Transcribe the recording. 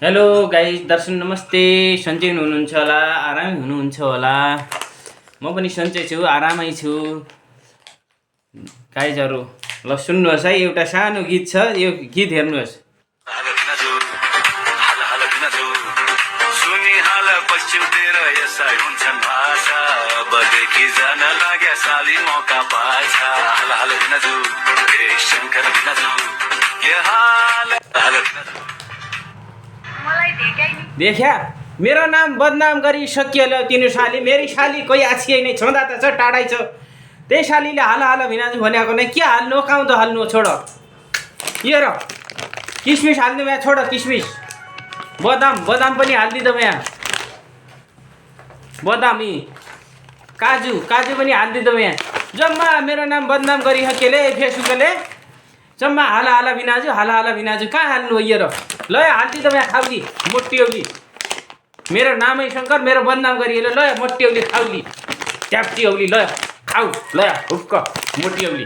Hello guys, दर्शन नमस्ते। सन्चै हुनुहुन्छ होला, आरामै हुनुहुन्छ होला। म पनि सन्चै छु, आरामै छु गाइजहरू। ल सुन्नुहोस् है, एउटा सानो गीत छ, यो गीत हेर्नुहोस्। पश्चिमतिर यसै हुन्छन् भाषा, बदेखि जान लाग्या साली मौका पाछ। हल हल भिनाजु शंकर भिनाजु ये हाल हल देखा मेरो नाम बदनाम गरिसकियो तिनी साली। मेरी साली कोही आछिए नै छँदा त छ, टाढै छ। त्यही सालीले हाल हाल भिनाजु भनेको नै के हाल्नु, काउँदो हाल्नु, छोड। यो र किसमिस हाल्नु यहाँ, छोड किसमिस। बदाम बदाम पनि हालिदिँदो यहाँ, बदामी काजु काजु पनि हालिदिँदो यहाँ। जम्मा मेरो नाम बदनाम गरिसकेले फेसबुकले। जम्मा हाला हाला भिनाजु, हाला हाला भिनाजु। कहाँ हाल्नु हो यो र? ल हालिदिँदो यहाँ, खाउली मोटियौली। मेरो नामै शङ्कर, मेरो बदनाम गरिएलो। ल मोटियौली खाउली, ट्याप्टी औली। ल खाऊ, ल हुक्क मोटियौली।